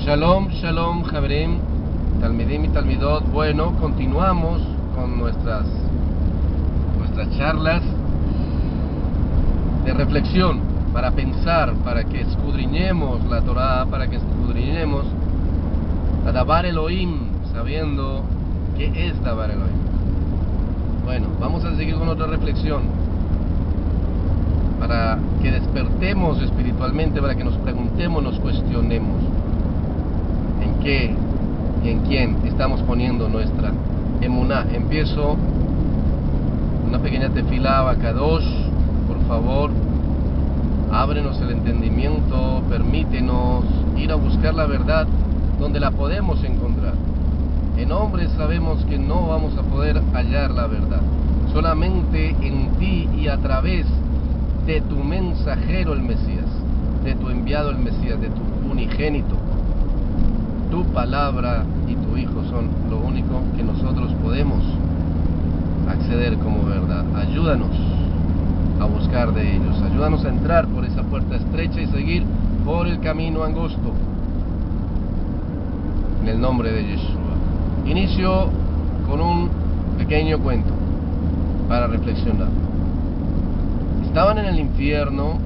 Shalom, shalom, Javerim, Talmidim y Talmidot. Bueno, continuamos con nuestras charlas de reflexión, para pensar, para que escudriñemos la Torah, para que escudriñemos a Dabar Elohim, sabiendo qué es Dabar Elohim. Bueno, vamos a seguir con otra reflexión, para que despertemos espiritualmente, para que nos preguntemos, nos cuestionemos en qué y en quién estamos poniendo nuestra emuná. Empiezo una pequeña tefilá, Bakadosh, por favor, ábrenos el entendimiento, permítenos ir a buscar la verdad donde la podemos encontrar. En hombres sabemos que no vamos a poder hallar la verdad, solamente en ti y a través de tu mensajero el Mesías, de tu enviado el Mesías, de tu unigénito. Tu palabra y tu Hijo son lo único que nosotros podemos acceder como verdad. Ayúdanos a buscar de ellos, ayúdanos a entrar por esa puerta estrecha y seguir por el camino angosto, en el nombre de Yeshua. Inicio con un pequeño cuento para reflexionar. Estaban en el infierno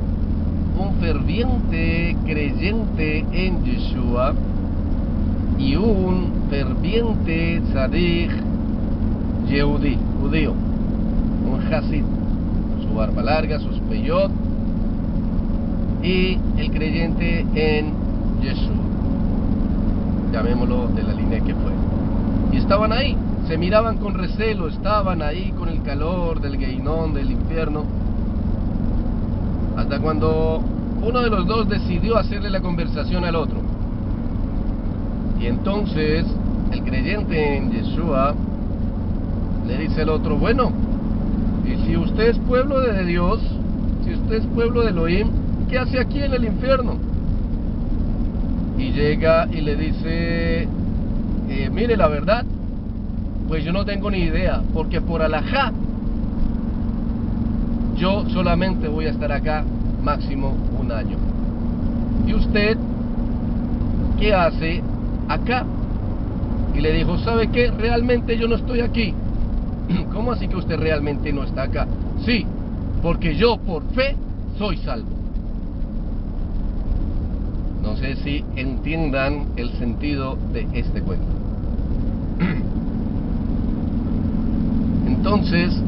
un ferviente creyente en Yeshua y un ferviente tzadik yehudí, judío, un hasid, su barba larga, sus peyot, y el creyente en Yeshua, llamémoslo de la línea que fue. Y estaban ahí, se miraban con recelo, estaban ahí con el calor del Geinón, del infierno, hasta cuando uno de los dos decidió hacerle la conversación al otro. Y entonces el creyente en Yeshua le dice al otro: bueno, y si usted es pueblo de Dios, si usted es pueblo de Elohim, ¿qué hace aquí en el infierno? Y llega y le dice: mire, la verdad, pues yo no tengo ni idea, porque por alajá yo solamente voy a estar acá máximo un año. ¿Y usted qué hace acá? Y le dijo: ¿sabe qué? Realmente yo no estoy aquí. ¿Cómo así que usted realmente no está acá? Sí, porque yo por fe soy salvo. No sé si entiendan el sentido de este cuento. Entonces,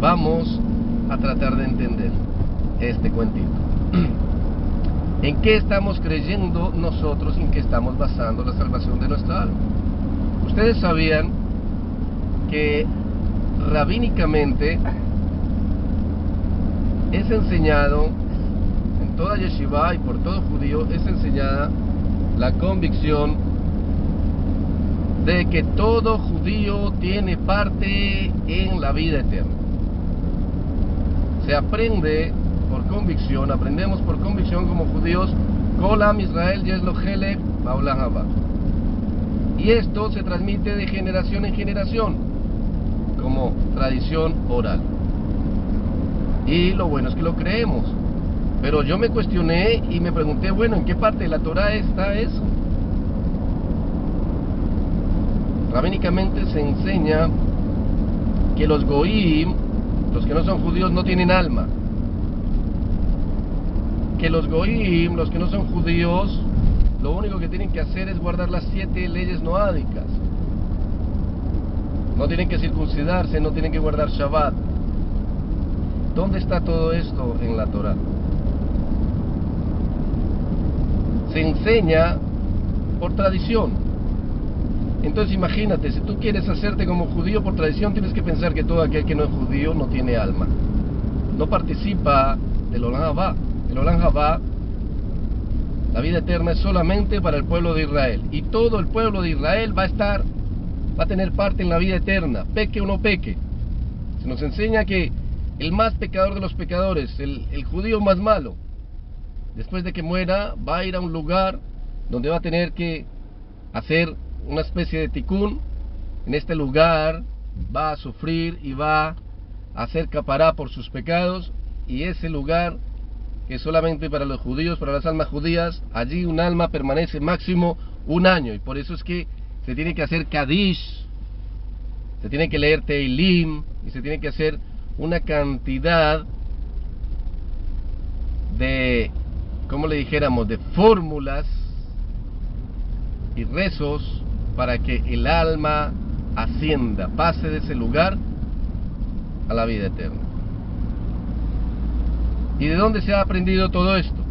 vamos a tratar de entender este cuentito. ¿En qué estamos creyendo nosotros? ¿En qué estamos basando la salvación de nuestra alma? Ustedes sabían que rabínicamente es enseñado en toda yeshiva y por todo judío, es enseñada la convicción de que todo judío tiene parte en la vida eterna. Se aprende por convicción, aprendemos por convicción como judíos, Kol Am Israel Yesh Lo Chelek Ba'olam Haba. Y esto se transmite de generación en generación, como tradición oral. Y lo bueno es que lo creemos. Pero yo me cuestioné y me pregunté: bueno, ¿en qué parte de la Torah está eso? Rabínicamente se enseña que los goyim, los que no son judíos, no tienen alma. Que los goyim, los que no son judíos, lo único que tienen que hacer es guardar las 7 leyes noádicas. No tienen que circuncidarse, no tienen que guardar Shabbat. ¿Dónde está todo esto en la Torah? Se enseña por tradición. Entonces imagínate, si tú quieres hacerte como judío por tradición, tienes que pensar que todo aquel que no es judío no tiene alma, no participa del Olam Haba. El Olam Haba, la vida eterna, es solamente para el pueblo de Israel, y todo el pueblo de Israel va a tener parte en la vida eterna, peque o no peque. Se nos enseña que el más pecador de los pecadores, el judío más malo, después de que muera, va a ir a un lugar donde va a tener que hacer una especie de tikkun. En este lugar va a sufrir y va a hacer capará por sus pecados, y ese lugar que solamente para los judíos, para las almas judías, allí un alma permanece máximo un año, y por eso es que se tiene que hacer Kadish, se tiene que leer Teilim, y se tiene que hacer una cantidad de, como le dijéramos, de fórmulas y rezos para que el alma ascienda, pase de ese lugar a la vida eterna. ¿Y de dónde se ha aprendido todo esto?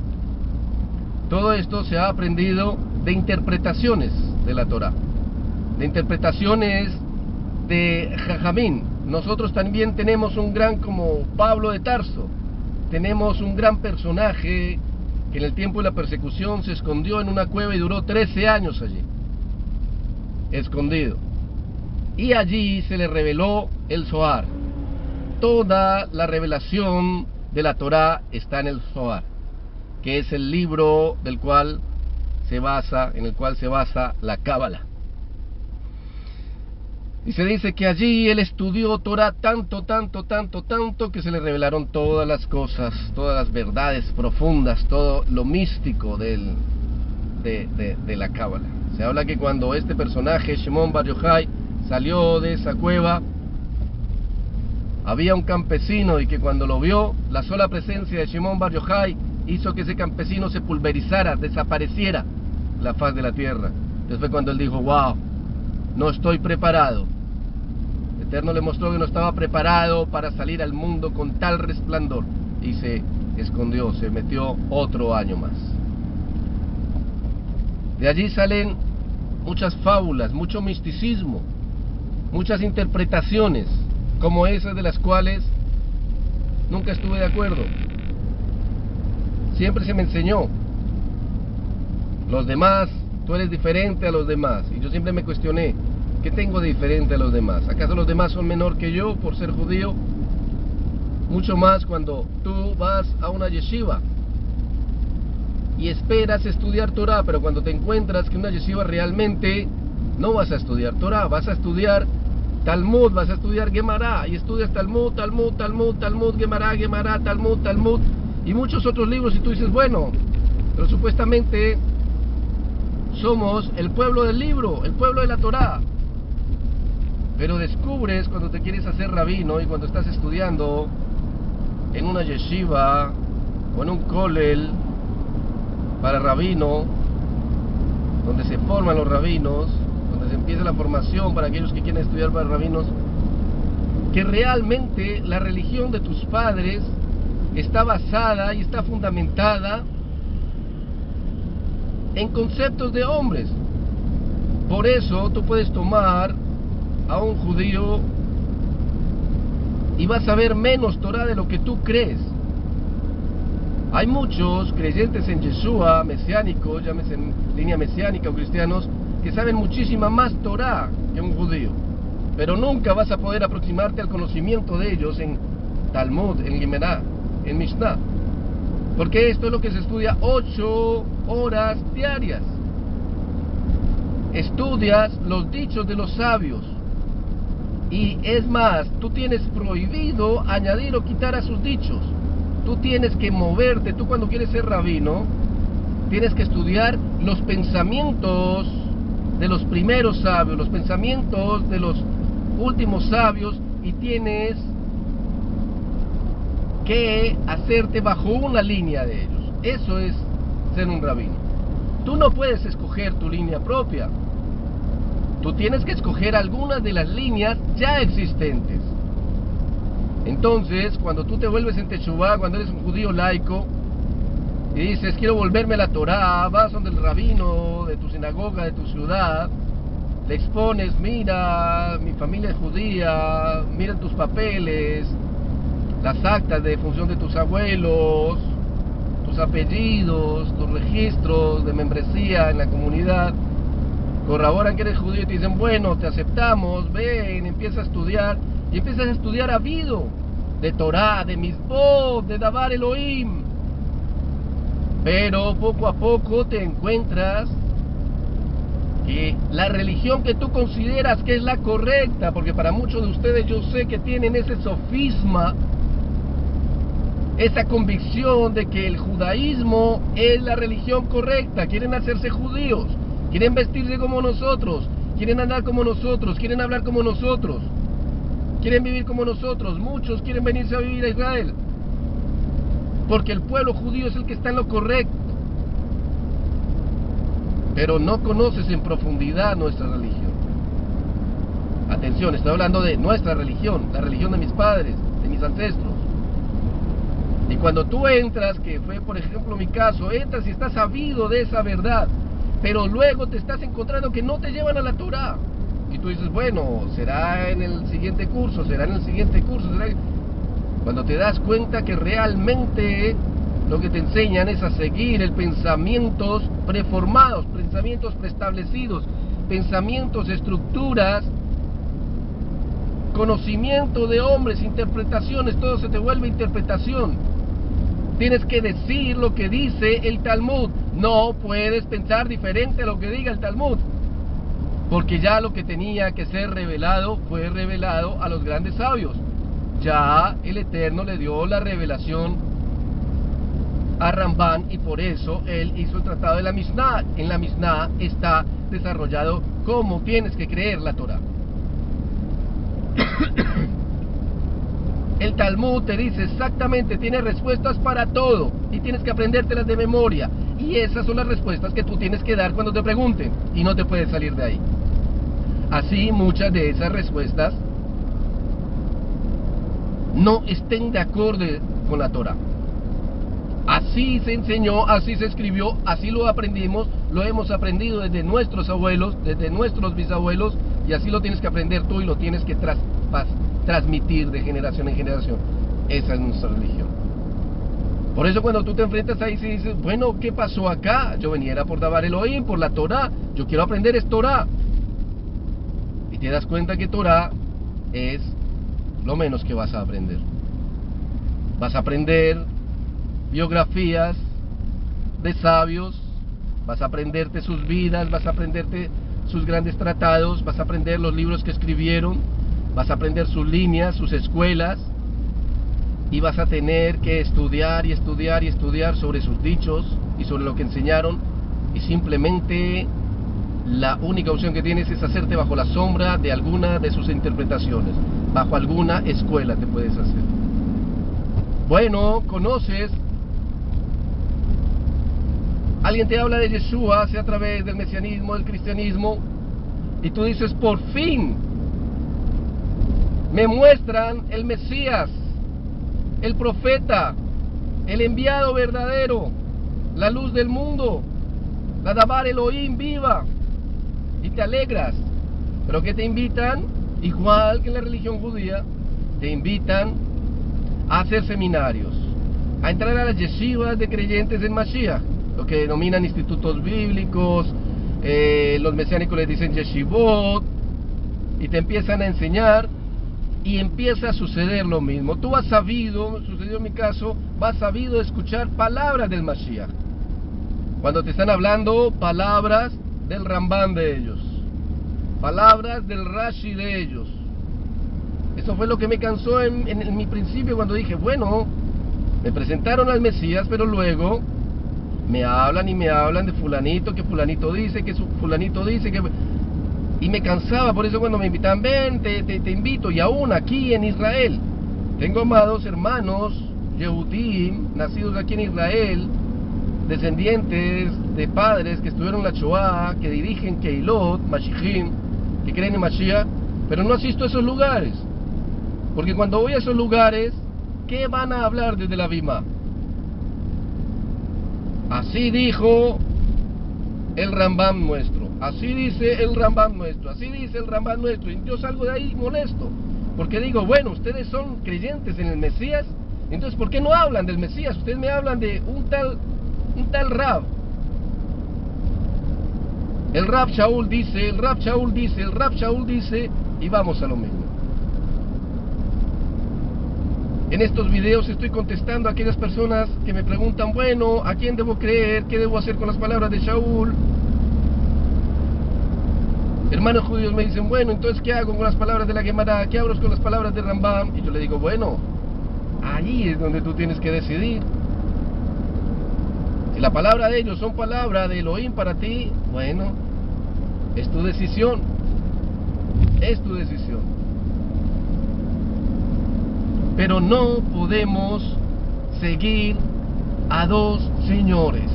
Todo esto se ha aprendido de interpretaciones de la Torá, de interpretaciones de Jajamín. Nosotros también tenemos un gran, como Pablo de Tarso, tenemos un gran personaje que en el tiempo de la persecución se escondió en una cueva y duró 13 años allí, escondido. Y allí se le reveló el Zohar. Toda la revelación de la Torá está en el Zohar, que es el libro en el cual se basa la Cábala. Y se dice que allí él estudió Torah tanto, que se le revelaron todas las cosas, todas las verdades profundas, todo lo místico de la Cábala. Se habla que cuando este personaje, Shimon Bar Yochai, salió de esa cueva, había un campesino, y que cuando lo vio, la sola presencia de Shimon Bar Yochai hizo que ese campesino se pulverizara, desapareciera de la faz de la tierra. Entonces fue cuando él dijo: wow, no estoy preparado. El Eterno le mostró que no estaba preparado para salir al mundo con tal resplandor, y se escondió, se metió otro año más. De allí salen muchas fábulas, mucho misticismo, muchas interpretaciones, como esas de las cuales nunca estuve de acuerdo. Siempre se me enseñó: los demás, tú eres diferente a los demás. Y yo siempre me cuestioné: ¿qué tengo de diferente a los demás? ¿Acaso los demás son menor que yo por ser judío? Mucho más cuando tú vas a una yeshiva y esperas estudiar Torah, pero cuando te encuentras que en una yeshiva realmente no vas a estudiar Torah, vas a estudiar Talmud, vas a estudiar Gemara, y estudias Talmud, Gemara, Talmud, y muchos otros libros, y tú dices: bueno, pero supuestamente somos el pueblo del libro, el pueblo de la Torá. Pero descubres, cuando te quieres hacer rabino y cuando estás estudiando en una yeshiva o en un kollel para rabino, donde se forman los rabinos, donde se empieza la formación para aquellos que quieren estudiar para rabinos, que realmente la religión de tus padres está basada y está fundamentada en conceptos de hombres. Por eso tú puedes tomar a un judío y vas a ver menos Torah de lo que tú crees. Hay muchos creyentes en Yeshua, mesiánicos, llámese en línea mesiánica o cristianos, que saben muchísima más Torah que un judío, pero nunca vas a poder aproximarte al conocimiento de ellos en Talmud, en Gemara, en Mishnah, porque esto es lo que se estudia 8 horas diarias. Estudias los dichos de los sabios, y es más, tú tienes prohibido añadir o quitar a sus dichos. Tú tienes que moverte. Tú, cuando quieres ser rabino, tienes que estudiar los pensamientos de los primeros sabios, los pensamientos de los últimos sabios, y tienes que hacerte bajo una línea de ellos. Eso es ser un rabino. Tú no puedes escoger tu línea propia. Tú tienes que escoger algunas de las líneas ya existentes. Entonces, cuando tú te vuelves en Teshuvá, cuando eres un judío laico y dices: quiero volverme a la Torá, vas donde el rabino de tu sinagoga, de tu ciudad, le expones: mira, mi familia es judía, miren tus papeles, las actas de defunción de tus abuelos, tus apellidos, tus registros de membresía en la comunidad, corroboran que eres judío y te dicen: bueno, te aceptamos, ven, empieza a estudiar. Y empiezas a estudiar habido de Torah, de Mitzvot, de Davar Elohim. Pero poco a poco te encuentras que la religión que tú consideras que es la correcta, porque para muchos de ustedes yo sé que tienen ese sofisma esa convicción de que el judaísmo es la religión correcta. Quieren hacerse judíos, quieren vestirse como nosotros, quieren andar como nosotros, quieren hablar como nosotros, quieren vivir como nosotros. Muchos quieren venirse a vivir a Israel, porque el pueblo judío es el que está en lo correcto. Pero no conoces en profundidad nuestra religión. Atención, estoy hablando de nuestra religión, la religión de mis padres, de mis ancestros. Y cuando tú entras, que fue por ejemplo mi caso, entras y estás sabido de esa verdad, pero luego te estás encontrando que no te llevan a la Torá. Y tú dices, bueno, será en el siguiente curso, será en el siguiente curso, será... Cuando te das cuenta que realmente lo que te enseñan es a seguir el pensamientos preformados, pensamientos preestablecidos, pensamientos, estructuras, conocimiento de hombres, interpretaciones, todo se te vuelve interpretación. Tienes que decir lo que dice el Talmud. No puedes pensar diferente a lo que diga el Talmud, porque ya lo que tenía que ser revelado fue revelado a los grandes sabios. Ya el Eterno le dio la revelación a Rambán y por eso él hizo el tratado de la Mishnah. En la Mishnah está desarrollado cómo tienes que creer la Torah. El Talmud te dice exactamente, tiene respuestas para todo y tienes que aprendértelas de memoria, y esas son las respuestas que tú tienes que dar cuando te pregunten y no te puedes salir de ahí. Así muchas de esas respuestas no estén de acuerdo con la Torah. Así se enseñó, así se escribió, así lo aprendimos, lo hemos aprendido desde nuestros abuelos, desde nuestros bisabuelos, y así lo tienes que aprender tú y lo tienes que transmitir de generación en generación. Esa es nuestra religión. Por eso cuando tú te enfrentas ahí y dices, bueno, ¿qué pasó acá? Yo venía por Davar Elohim, por la Torah, yo quiero aprender es Torah. Y te das cuenta que Torah es lo menos que vas a aprender. Vas a aprender biografías de sabios, vas a aprenderte sus vidas, vas a aprenderte sus grandes tratados, vas a aprender los libros que escribieron, vas a aprender sus líneas, sus escuelas, y vas a tener que estudiar y estudiar y estudiar sobre sus dichos y sobre lo que enseñaron, y simplemente la única opción que tienes es hacerte bajo la sombra de alguna de sus interpretaciones, bajo alguna escuela te puedes hacer. Bueno, conoces, alguien te habla de Yeshua, sea a través del mesianismo, del cristianismo, y tú dices, por fin me muestran el Mesías, el profeta, el enviado verdadero, la luz del mundo, la Davar Elohim viva, y te alegras. Pero que te invitan, igual que en la religión judía, te invitan a hacer seminarios, a entrar a las yeshivas de creyentes en Mashiach, lo que denominan institutos bíblicos, los mesiánicos les dicen yeshivot, y te empiezan a enseñar, y empieza a suceder lo mismo. Tú has sabido, sucedió en mi caso, has sabido escuchar palabras del Mashiach, cuando te están hablando palabras del Rambán de ellos, palabras del Rashi de ellos. Eso fue lo que me cansó en mi principio, cuando dije, bueno, me presentaron al Mesías, pero luego me hablan y me hablan de fulanito, que fulanito dice, que fulanito dice, que... Y me cansaba. Por eso cuando me invitan, ven, te invito. Y aún aquí en Israel tengo amados hermanos Yehudim, nacidos aquí en Israel, descendientes de padres que estuvieron en la Shoah, que dirigen Keilot, Mashiachim, que creen en Mashiach, pero no asisto a esos lugares, porque cuando voy a esos lugares, ¿qué van a hablar desde la Bima? Así dijo el Rambam nuestro, así dice el Rambam nuestro, así dice el Rambam nuestro, y yo salgo de ahí molesto, porque digo, bueno, ustedes son creyentes en el Mesías, entonces ¿por qué no hablan del Mesías? Ustedes me hablan de un tal Rab. El Rab Shaul dice, el Rab Shaul dice, el Rab Shaul dice, y vamos a lo mismo. En estos videos estoy contestando a aquellas personas que me preguntan, bueno, ¿a quién debo creer? ¿Qué debo hacer con las palabras de Shaul? Hermanos judíos me dicen, bueno, entonces ¿qué hago con las palabras de la Gemara? ¿Qué hago con las palabras de Rambam? Y yo le digo, bueno, Ahí es donde tú tienes que decidir. Si la palabra de ellos son palabra de Elohim para ti, bueno, es tu decisión. Es tu decisión. Pero no podemos seguir a dos señores.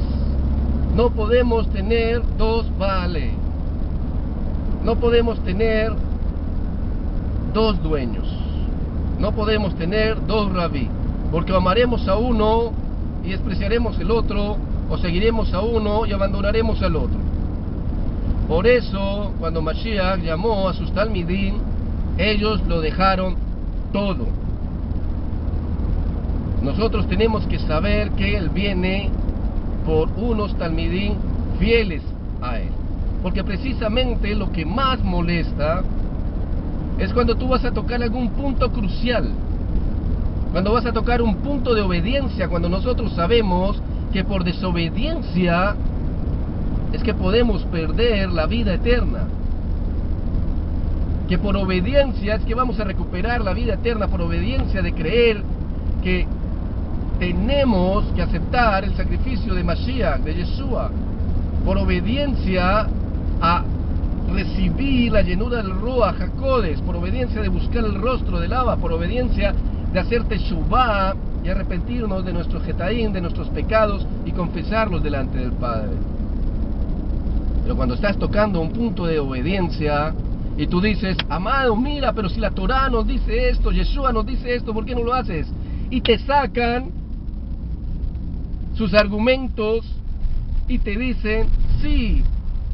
No podemos tener dos Baale. No podemos tener dos dueños. No podemos tener dos rabí. Porque amaremos a uno y despreciaremos el otro, o seguiremos a uno y abandonaremos al otro. Por eso, cuando Mashiach llamó a sus talmidim, ellos lo dejaron todo. Nosotros tenemos que saber que Él viene por unos talmidim fieles a Él. Porque precisamente lo que más molesta es cuando tú vas a tocar algún punto crucial. Cuando vas a tocar un punto de obediencia, cuando nosotros sabemos que por desobediencia es que podemos perder la vida eterna. Que por obediencia es que vamos a recuperar la vida eterna, por obediencia de creer que tenemos que aceptar el sacrificio de Mashiach, de Yeshua, por obediencia a recibir la llenura del Ruach HaKodesh, por obediencia de buscar el rostro del Abba, por obediencia de hacer teshuvá y arrepentirnos de nuestros getaim, de nuestros pecados y confesarlos delante del Padre. Pero cuando estás tocando un punto de obediencia y tú dices, amado, mira, pero si la Torah nos dice esto, Yeshua nos dice esto, ¿por qué no lo haces? Y te sacan sus argumentos y te dicen, sí,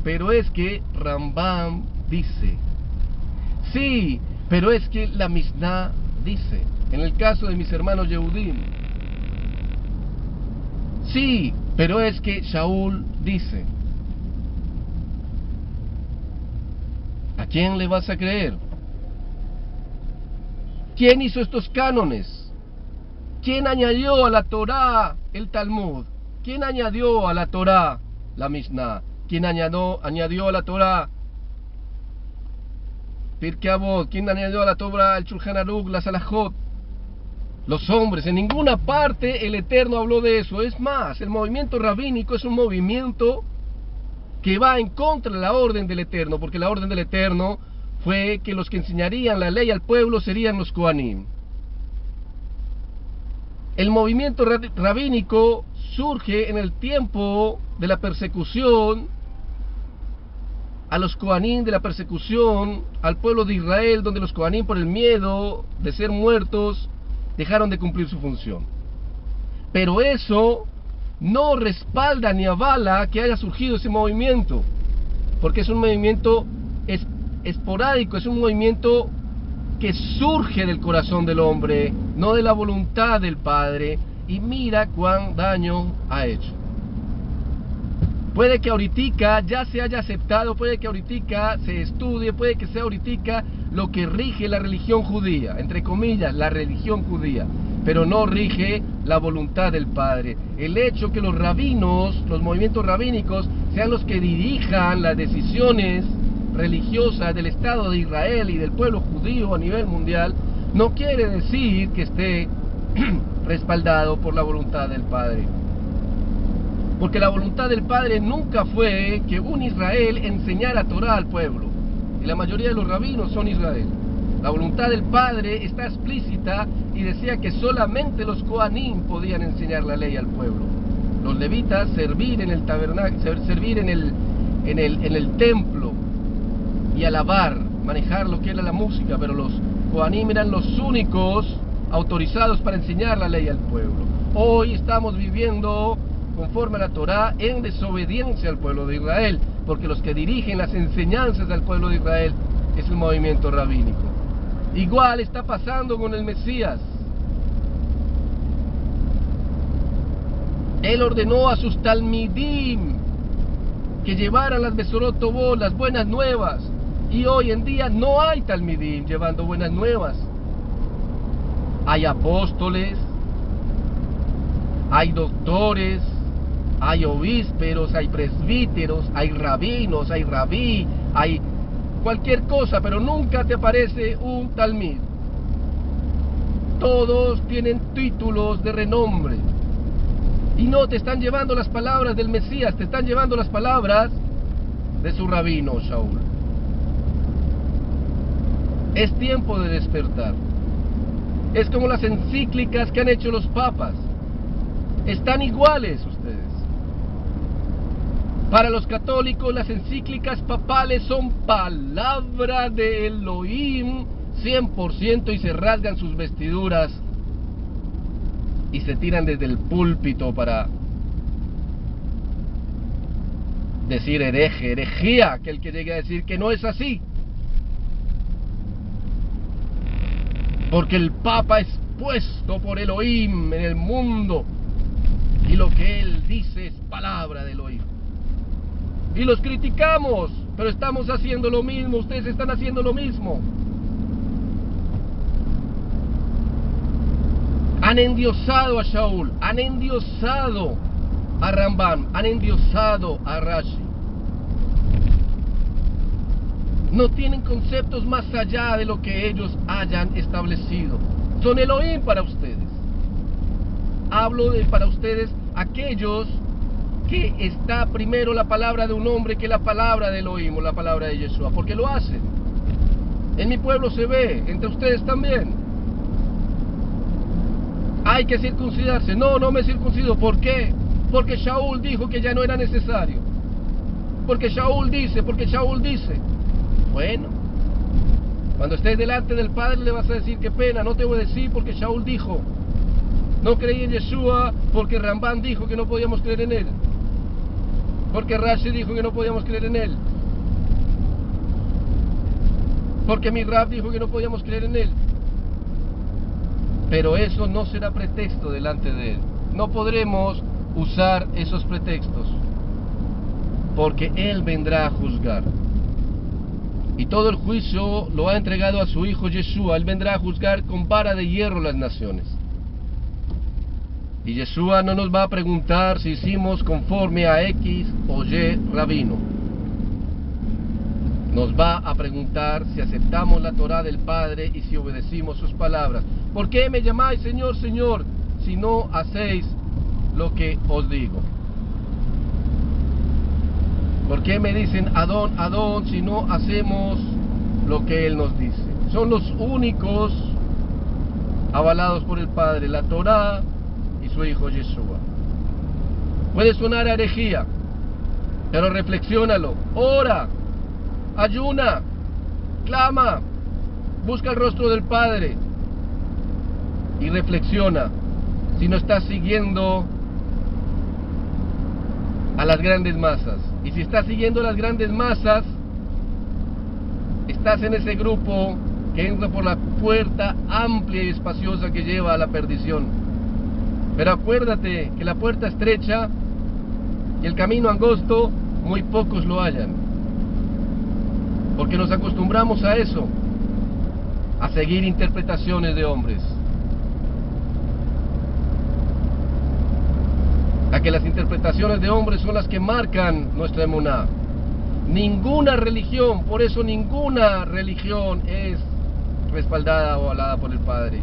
pero es que Rambam dice, sí, pero es que la Mishnah dice. En el caso de mis hermanos Yehudim, sí, pero es que Shaul dice. ¿A quién le vas a creer? ¿Quién hizo estos cánones? ¿Quién añadió a la Torá el Talmud? ¿Quién añadió a la Torá la Mishnah? ¿Quién añadió a la Torá Pirkei Avot? ¿Quién añadió a la Torá el Shulchan Aruch, la Salahot? Los hombres. En ninguna parte el Eterno habló de eso. Es más, el movimiento rabínico es un movimiento que va en contra de la orden del Eterno, porque la orden del Eterno fue que los que enseñarían la ley al pueblo serían los Kohanim. El movimiento rabínico surge en el tiempo de la persecución a los Kohanim, de la persecución al pueblo de Israel, donde los Kohanim, por el miedo de ser muertos, dejaron de cumplir su función. Pero eso no respalda ni avala que haya surgido ese movimiento, porque es un movimiento esporádico, es un movimiento que surge del corazón del hombre, no de la voluntad del Padre, y mira cuán daño ha hecho. Puede que ahorita ya se haya aceptado, puede que ahorita se estudie, puede que sea ahorita lo que rige la religión judía, entre comillas, la religión judía, pero no rige la voluntad del Padre. El hecho que los rabinos, los movimientos rabínicos, sean los que dirijan las decisiones religiosas del Estado de Israel y del pueblo judío a nivel mundial, no quiere decir que esté respaldado por la voluntad del Padre. Porque la voluntad del Padre nunca fue que un Israel enseñara Torah al pueblo. Y la mayoría de los rabinos son Israel. La voluntad del Padre está explícita y decía que solamente los Kohanim podían enseñar la ley al pueblo. Los levitas servir en el tabernáculo, servir en el templo y alabar, manejar lo que era la música, pero los Kohanim eran los únicos autorizados para enseñar la ley al pueblo. Hoy estamos viviendo conforme a la Torá en desobediencia al pueblo de Israel, porque los que dirigen las enseñanzas al pueblo de Israel es el movimiento rabínico. Igual está pasando con el Mesías. Él ordenó a sus talmidim que llevaran las Besorot Tovot, las buenas nuevas, y hoy en día no hay talmidim llevando buenas nuevas. Hay apóstoles, hay doctores, hay obísperos, hay presbíteros, hay rabinos, hay rabí, hay cualquier cosa, pero nunca te aparece un talmid. todos tienen títulos de renombre. Y no te están llevando las palabras del Mesías, te están llevando las palabras de su rabino, Shaul. Es tiempo de despertar. Es como las encíclicas que han hecho los papas. Están iguales ustedes. Para los católicos, las encíclicas papales son palabra de Elohim 100% y se rasgan sus vestiduras y se tiran desde el púlpito para decir hereje, herejía, aquel que llegue a decir que no es así. Porque el Papa es puesto por Elohim en el mundo y lo que él dice es palabra de Elohim. Y los criticamos, pero estamos haciendo lo mismo, ustedes están haciendo lo mismo. Han endiosado a Shaul, han endiosado a Rambam, han endiosado a Rashi. No tienen conceptos más allá de lo que ellos hayan establecido. Son Elohim para ustedes. Hablo de para ustedes aquellos que está primero la palabra de un hombre que la palabra de Elohim o la palabra de Yeshua, porque lo hacen. En mi pueblo se ve, entre ustedes también. Hay que circuncidarse. No, no me circuncido. ¿Por qué? Porque Shaul dijo que ya no era necesario. Porque Shaul dice. Bueno, cuando estés delante del Padre le vas a decir qué pena, no te voy a decir porque Shaul dijo. No creí en Yeshua porque Rambam dijo que no podíamos creer en él. Porque Rashi dijo que no podíamos creer en él. Porque mi Rab dijo que no podíamos creer en él. Pero eso no será pretexto delante de él. No podremos usar esos pretextos. Porque él vendrá a juzgar. Y todo el juicio lo ha entregado a su hijo Yeshua. Él vendrá a juzgar con vara de hierro las naciones. Y Yeshua no nos va a preguntar si hicimos conforme a X o Y rabino. Nos va a preguntar si aceptamos la Torá del Padre y si obedecimos sus palabras. ¿Por qué me llamáis Señor, Señor, si no hacéis lo que os digo? ¿Por qué me dicen Adón, Adón, si no hacemos lo que Él nos dice? Son los únicos avalados por el Padre, la Torá y su hijo Yeshua. Puede sonar a herejía, pero reflexiónalo, ora, ayuna, clama, busca el rostro del Padre y reflexiona si no estás siguiendo a las grandes masas. Y si estás siguiendo a las grandes masas, estás en ese grupo que entra por la puerta amplia y espaciosa que lleva a la perdición. Pero acuérdate que la puerta estrecha y el camino angosto, muy pocos lo hallan. Porque nos acostumbramos a eso, a seguir interpretaciones de hombres. A que las interpretaciones de hombres son las que marcan nuestra emuná. Ninguna religión, por eso ninguna religión es respaldada o avalada por el Padre.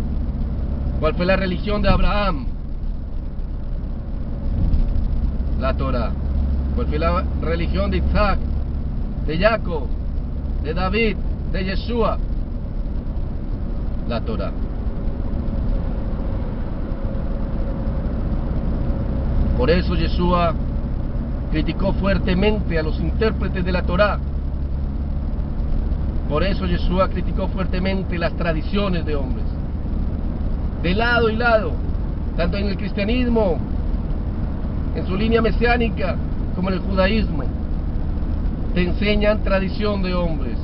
¿Cuál fue la religión de Abraham? La Torá. ¿Cuál fue la religión de Isaac, de Jacob, de David, de Yeshua? La Torá. Por eso Yeshua criticó fuertemente a los intérpretes de la Torá. Por eso Yeshua criticó fuertemente las tradiciones de hombres. De lado y lado, tanto en el cristianismo, en su línea mesiánica, como en el judaísmo, te enseñan tradición de hombres.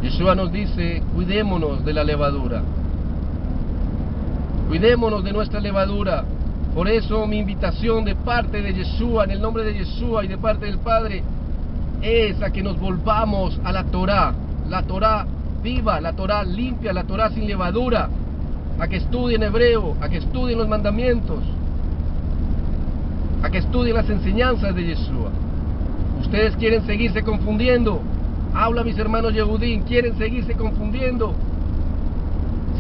Yeshua nos dice, cuidémonos de la levadura. Cuidémonos de nuestra levadura. Por eso mi invitación de parte de Yeshua, en el nombre de Yeshua y de parte del Padre, es a que nos volvamos a la Torá viva, la Torá limpia, la Torá sin levadura, a que estudien hebreo, a que estudien los mandamientos, a que estudien las enseñanzas de Yeshua. Ustedes quieren seguirse confundiendo, habla mis hermanos Yehudín, quieren seguirse confundiendo.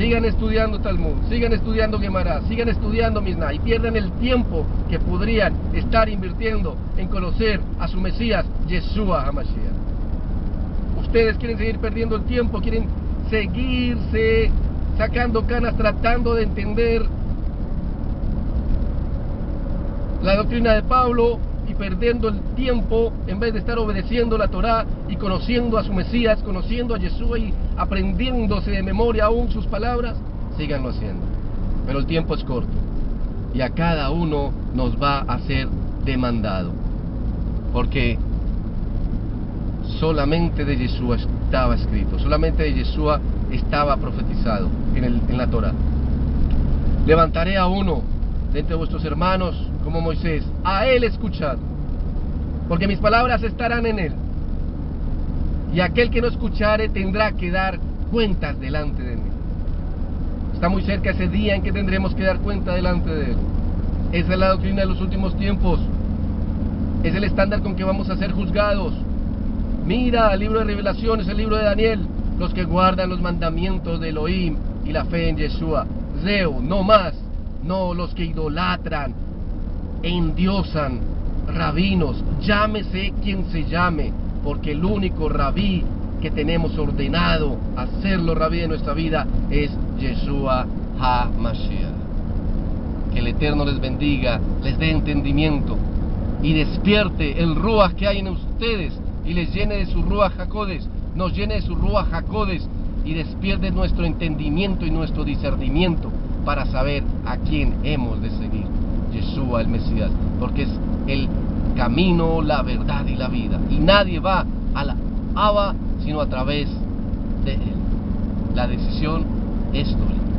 sigan estudiando Talmud, sigan estudiando Gemara, sigan estudiando Mishnah y pierdan el tiempo que podrían estar invirtiendo en conocer a su Mesías, Yeshua HaMashiach. Ustedes quieren seguir perdiendo el tiempo, quieren seguirse sacando canas tratando de entender la doctrina de Pablo y perdiendo el tiempo en vez de estar obedeciendo la Torá y conociendo a su Mesías, conociendo a Yeshua y aprendiéndose de memoria aún sus palabras. Síganlo haciendo, pero el tiempo es corto y a cada uno nos va a ser demandado, porque solamente de Yeshua estaba escrito, solamente de Yeshua estaba profetizado en la Torá. Levantaré a uno de entre vuestros hermanos como Moisés, a él escuchad, porque mis palabras estarán en él, y aquel que no escuchare tendrá que dar cuentas delante de mí. Está muy cerca ese día en que tendremos que dar cuenta delante de él. Esa es la doctrina de los últimos tiempos, es el estándar con que vamos a ser juzgados. Mira el libro de Revelaciones, el libro de Daniel, los que guardan los mandamientos de Elohim y la fe en Yeshua. Zeu, no más, no los que idolatran e endiosan rabinos, llámese quien se llame, porque el único rabí que tenemos ordenado hacerlo rabí de nuestra vida es Yeshua HaMashiach. Que el Eterno les bendiga, les dé entendimiento y despierte el Ruach que hay en ustedes y les llene de su Ruach HaKodesh, nos llene de su Ruach HaKodesh y despierte nuestro entendimiento y nuestro discernimiento para saber a quién hemos de seguir, Yeshua el Mesías, porque es el camino, la verdad y la vida, y nadie va a la Abba sino a través de él. La decisión es tuya.